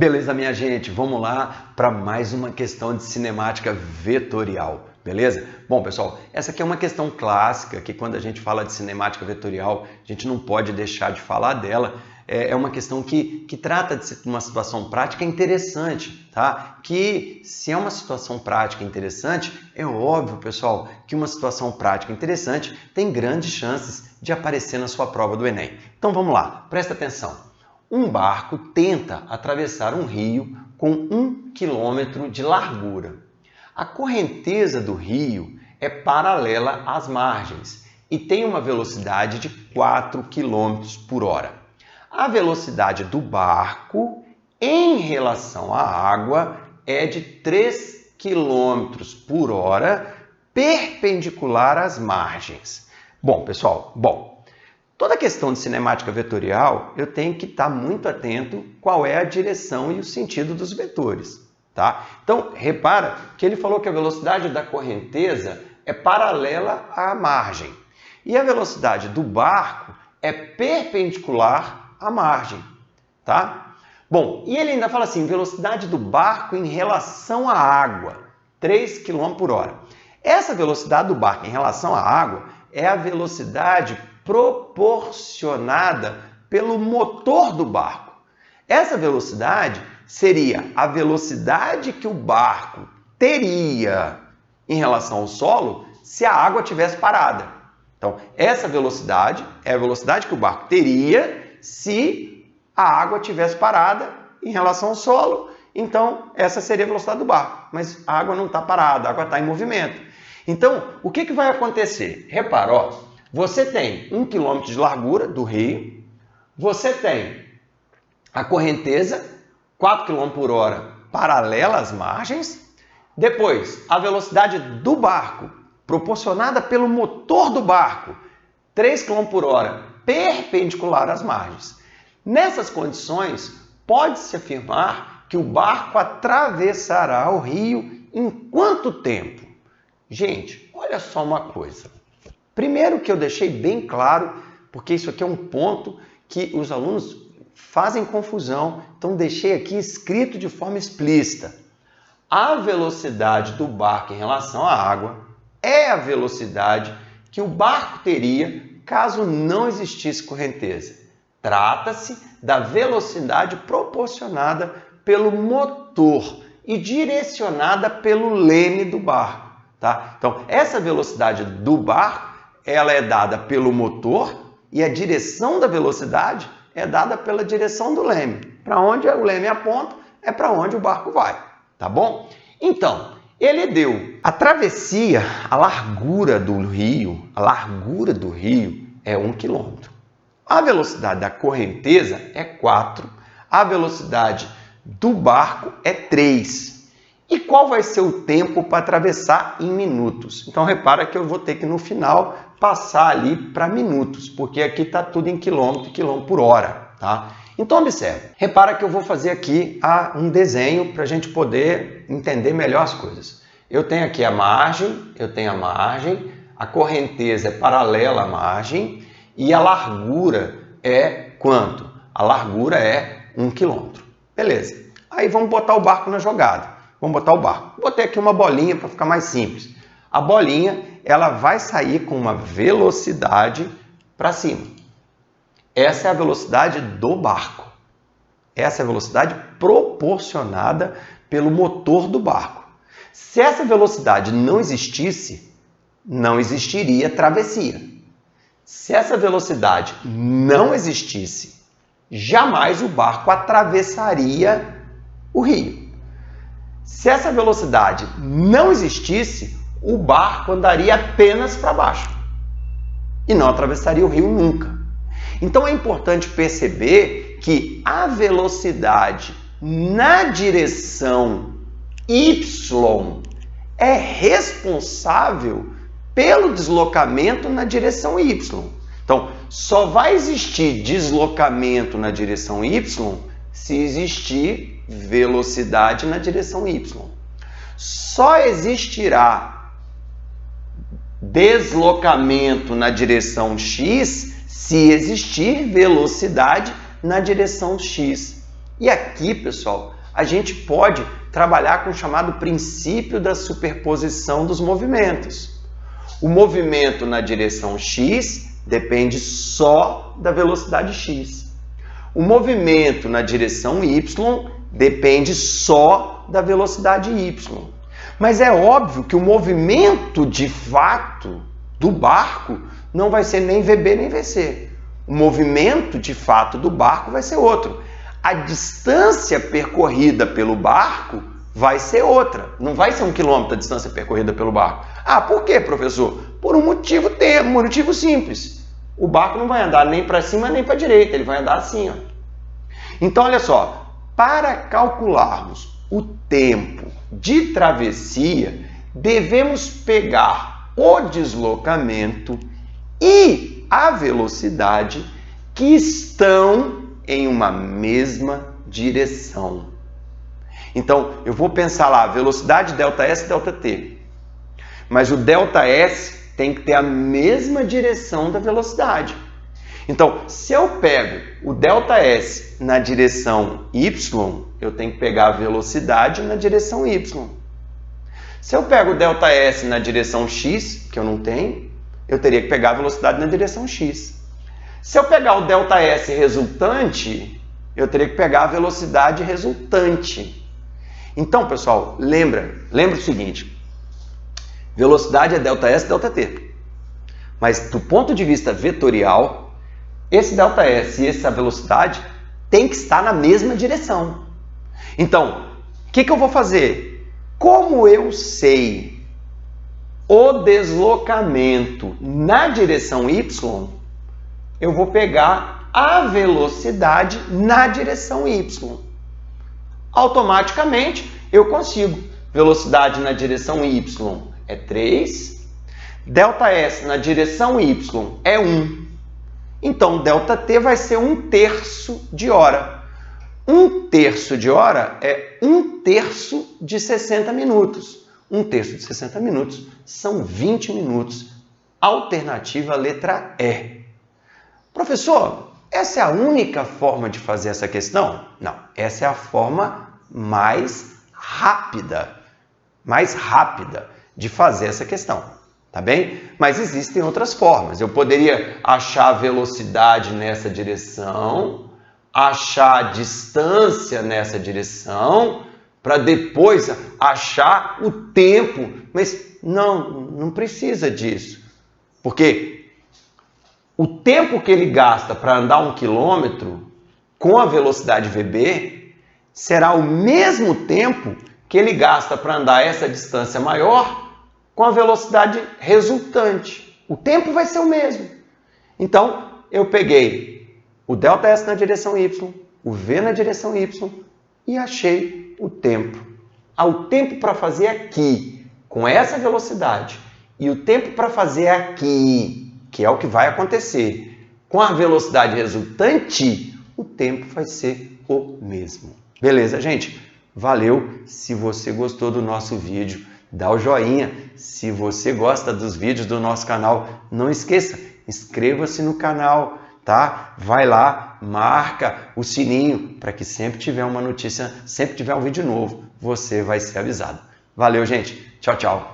Beleza, minha gente? Vamos lá para mais uma questão de cinemática vetorial, beleza? Bom, pessoal, essa aqui é uma questão clássica que quando a gente fala de cinemática vetorial, a gente não pode deixar de falar dela. É uma questão que trata de uma situação prática interessante, tá? Que se é uma situação prática interessante, é óbvio, pessoal, que uma situação prática interessante tem grandes chances de aparecer na sua prova do Enem. Então vamos lá, presta atenção. Um barco tenta atravessar um rio com 1 quilômetro de largura. A correnteza do rio é paralela às margens e tem uma velocidade de 4 km por hora. A velocidade do barco em relação à água é de 3 km por hora, perpendicular às margens. Bom, pessoal, toda questão de cinemática vetorial, eu tenho que estar muito atento qual é a direção e o sentido dos vetores, tá? Então, repara que ele falou que a velocidade da correnteza é paralela à margem e a velocidade do barco é perpendicular à margem, tá? Bom, e ele ainda fala assim, velocidade do barco em relação à água, 3 km por hora. Essa velocidade do barco em relação à água é a velocidade proporcionada pelo motor do barco. Essa velocidade seria a velocidade que o barco teria em relação ao solo se a água estivesse parada. Então, essa velocidade é a velocidade que o barco teria se a água estivesse parada em relação ao solo. Então, essa seria a velocidade do barco. Mas a água não está parada, a água está em movimento. Então, o que vai acontecer? Repara, ó. Você tem 1 km de largura do rio, você tem a correnteza, 4 km por hora, paralela às margens, depois a velocidade do barco, proporcionada pelo motor do barco, 3 km por hora, perpendicular às margens. Nessas condições, pode-se afirmar que o barco atravessará o rio em quanto tempo? Gente, olha só uma coisa. Primeiro que eu deixei bem claro, porque isso aqui é um ponto que os alunos fazem confusão, então deixei aqui escrito de forma explícita. A velocidade do barco em relação à água é a velocidade que o barco teria caso não existisse correnteza. Trata-se da velocidade proporcionada pelo motor e direcionada pelo leme do barco, tá? Então, essa velocidade do barco ela é dada pelo motor e a direção da velocidade é dada pela direção do leme. Para onde o leme aponta é para onde o barco vai, tá bom? Então, ele deu a travessia, a largura do rio é 1 km. A velocidade da correnteza é 4, a velocidade do barco é 3. E qual vai ser o tempo para atravessar em minutos? Então, repara que eu vou ter que, no final, passar ali para minutos, porque aqui está tudo em quilômetro por hora, tá? Então, observe. Repara que eu vou fazer aqui um desenho para a gente poder entender melhor as coisas. Eu tenho aqui a margem, a correnteza é paralela à margem e a largura é quanto? A largura é 1 km. Beleza. Aí vamos botar o barco na jogada. Vamos botar o barco. Botei aqui uma bolinha para ficar mais simples. A bolinha, ela vai sair com uma velocidade para cima. Essa é a velocidade do barco. Essa é a velocidade proporcionada pelo motor do barco. Se essa velocidade não existisse, não existiria travessia. Se essa velocidade não existisse, jamais o barco atravessaria o rio. Se essa velocidade não existisse, o barco andaria apenas para baixo e não atravessaria o rio nunca. Então é importante perceber que a velocidade na direção Y é responsável pelo deslocamento na direção Y. Então, só vai existir deslocamento na direção Y se existir velocidade na direção Y. Só existirá deslocamento na direção X se existir velocidade na direção X. E aqui, pessoal, a gente pode trabalhar com o chamado princípio da superposição dos movimentos. O movimento na direção x depende só da velocidade x. O movimento na direção y depende só da velocidade y. Mas é óbvio que o movimento de fato do barco não vai ser nem VB nem VC. O movimento de fato do barco vai ser outro. A distância percorrida pelo barco vai ser outra. Não vai ser 1 quilômetro a distância percorrida pelo barco. Ah, por quê, professor? Por um motivo simples. O barco não vai andar nem para cima nem para a direita, ele vai andar assim, ó. Então, olha só, para calcularmos o tempo de travessia, devemos pegar o deslocamento e a velocidade que estão em uma mesma direção. Então, eu vou pensar lá, velocidade ΔS e ΔT. Mas o ΔS tem que ter a mesma direção da velocidade. Então, se eu pego o ΔS na direção Y, eu tenho que pegar a velocidade na direção Y. Se eu pego o ΔS na direção X, que eu não tenho, eu teria que pegar a velocidade na direção X. Se eu pegar o ΔS resultante, eu teria que pegar a velocidade resultante. Então, pessoal, lembra o seguinte, velocidade é ΔS e ΔT. Mas do ponto de vista vetorial, esse ΔS e essa velocidade tem que estar na mesma direção. Então, o que eu vou fazer? Como eu sei o deslocamento na direção Y, eu vou pegar a velocidade na direção Y. Automaticamente, eu consigo. Velocidade na direção Y é 3, ΔS na direção Y é 1. Então, ΔT vai ser 1/3 de hora. 1/3 de hora é 1/3 de 60 minutos. 1/3 de 60 minutos são 20 minutos. Alternativa letra E. Professor, essa é a única forma de fazer essa questão? Não, essa é a forma mais rápida de fazer essa questão, tá bem? Mas existem outras formas. Eu poderia achar a velocidade nessa direção, achar a distância nessa direção, para depois achar o tempo. Mas não precisa disso, porque o tempo que ele gasta para andar 1 quilômetro com a velocidade VB será o mesmo tempo que ele gasta para andar essa distância maior com a velocidade resultante. O tempo vai ser o mesmo. Então, eu peguei o ΔS na direção Y, o V na direção Y e achei o tempo. O tempo para fazer aqui, com essa velocidade, e o tempo para fazer aqui, que é o que vai acontecer, com a velocidade resultante, o tempo vai ser o mesmo. Beleza, gente? Valeu! Se você gostou do nosso vídeo, dá o joinha. Se você gosta dos vídeos do nosso canal, não esqueça, inscreva-se no canal, tá? Vai lá, marca o sininho para que sempre tiver uma notícia, sempre tiver um vídeo novo, você vai ser avisado. Valeu, gente! Tchau, tchau!